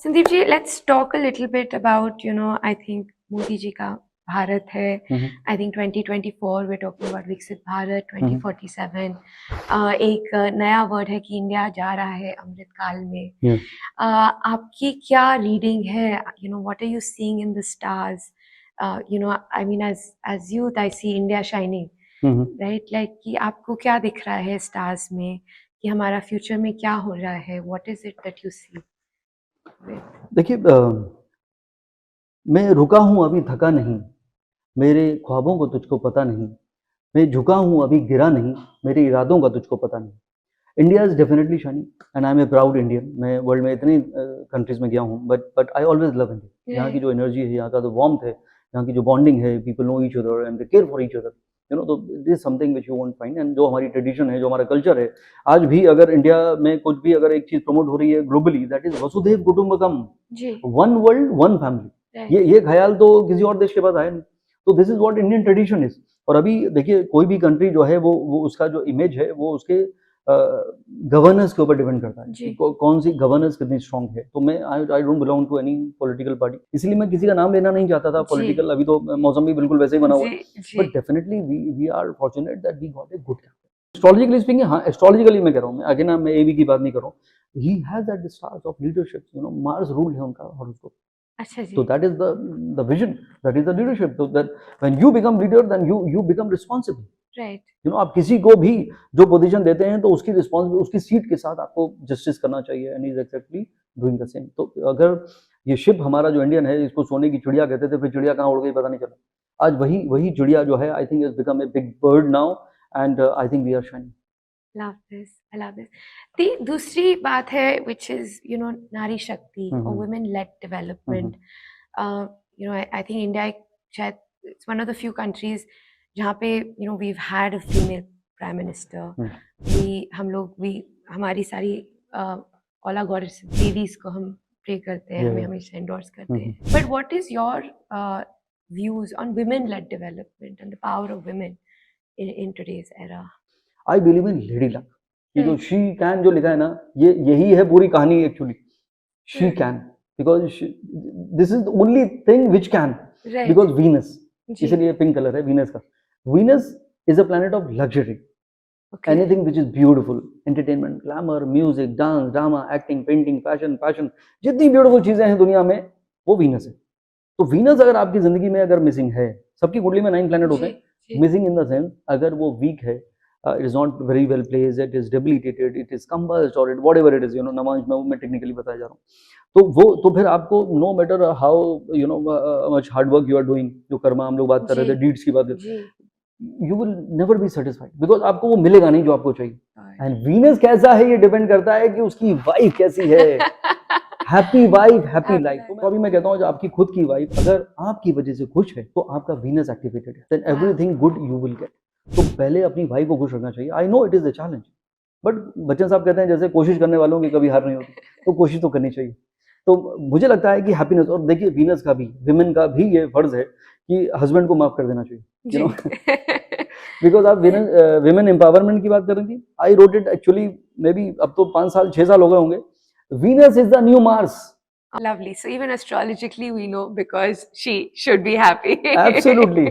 Sandeep ji, let's talk a little bit about, I think Modi ji का भारत है. I think 2024 we're talking about विकसित भारत 2047. एक नया वर्ड है कि इंडिया जा रहा है अमृत काल में. आपकी क्या रीडिंग है? What are you seeing in the stars? I mean, as youth, I see India shining, right? Like कि आपको क्या दिख रहा है स्टार्स में कि हमारा फ्यूचर में क्या हो रहा है? What is it that you see? देखिए, मैं रुका हूँ अभी थका नहीं, मेरे ख्वाबों को तुझको पता नहीं, मैं झुका हूँ अभी गिरा नहीं, मेरे इरादों का तुझको पता नहीं. India is definitely shining and I am a proud Indian. मैं वर्ल्ड में इतनी कंट्रीज में गया हूँ, but I always love India. यहाँ की जो एनर्जी है, यहाँ का जो वार्मथ है, यहाँ की जो बॉन्डिंग है, people know each other and they care for each other. तो this is something which you won't find. And जो हमारी ट्रेडिशन है, जो हमारा कल्चर है, आज भी अगर इंडिया में कुछ भी अगर एक चीज प्रमोट हो रही है ग्लोबली, दैट इज वसुधैव कुटुंबकम, वन वर्ल्ड वन फैमिली. ये ख्याल तो किसी और देश के पास आया नहीं. तो this is what Indian tradition is. और अभी देखिए, कोई भी कंट्री जो है वो उसका जो इमेज है वो उसके गवर्नेंस के ऊपर डिपेंड करता है. कौन सी गवर्नेंस कितनी स्ट्रांग है. तो मैं I don't belong to any political party, इसलिए मैं किसी का नाम लेना नहीं चाहता था पॉलिटिकल. अभी तो मौसम भी बिल्कुल वैसे ही बना हुआ है. But definitely we are fortunate that we got a good captain. Astrologically speaking, हाँ एस्ट्रोलॉजिकली मैं कह रहा हूँ, अगेन मैं एबी की बात नहीं कर रहा हूँ. He has that stars of leadership. Mars rule है उनका horoscope. So that is the vision, that is the leadership. So that when you become leader, then you become responsible. Right. आप किसी को भी जो पोजीशन देते हैं तो उसकी रिस्पॉन्सिबिलिटी, उसकी सीट के साथ आपको जस्टिस करना चाहिए. And is exactly doing the same. तो अगर ये शिप हमारा जो इंडियन है, इसको सोने की चिड़िया कहते थे, फिर चिड़िया कहाँ उड़ गई पता नहीं चला. आज वही चिड़िया जो है, I think is become a big bird now and I think we are shining. Love this. I love this. The दूसरी बात है which is नारी शक्ति or women led development. I think India शायद it's one of the few countries जहाँ पे we've had a female prime minister. हमारी सारी ऑला गॉडेस देवीज को हम प्रे करते हैं, हमें हमेशा एंडोर्स करते हैं. But what is your views on women led development and the power of women in today's era? I believe in lady luck. ये जो शी कैन जो लिखा है ना, यही है पूरी कहानी actually. She can because this is the only thing which can, because Venus, इसलिए पिंक कलर है वीनस का. Venus is a planet of luxury. Anything which is beautiful, entertainment, glamour, music, dance, drama, acting, painting, fashion, जितनी beautiful चीजें हैं दुनिया में वो Venus है. तो वीनस अगर आपकी जिंदगी में अगर मिसिंग है, सबकी कुंडली में 9 प्लैनेट होते हैं, मिसिंग इन द सेंस अगर वो वीक है, it is not very well placed, it is debilitated, it is combust, or whatever it is, नमाज में मैं टेक्निकली बताया जा रहा हूँ. तो फिर आपको no matter how much hard work you are doing, जो कर्मा हम लोग बात कर रहे थे, डीड्स की बात कर रहे थे, you will never be satisfied because आपको वो मिलेगा नहीं जो आपको चाहिए. एंड वीनस कैसा है ये डिपेंड करता है कि उसकी वाइफ कैसी है. Happy wife, happy life. तो अभी मैं कहता हूँ, जो आपकी खुद की वाइफ अगर आपकी वजह से खुश है तो आपका वीनस एक्टिवेटेड है, then everything good you will get. तो पहले अपनी भाई को खुश रखना चाहिए. I know it is a challenge, but Bachchan साहब कहते हैं जैसे कोशिश करने वालों की कभी हार नहीं होती, तो कोशिश तो करनी चाहिए. तो मुझे लगता है कि हैप्पीनेस, और देखिए वीनस का भी, विमेन का भी ये फर्ज है कि हस्बैंड को माफ कर देना चाहिए. बिकॉज आप विमेन एम्पावरमेंट की बात कर रही थी. I wrote it actually, may be अब तो 5-6 साल हो गए होंगे. Venus is the new Mars. Lovely. So even astrologically we know because she should be happy. Absolutely.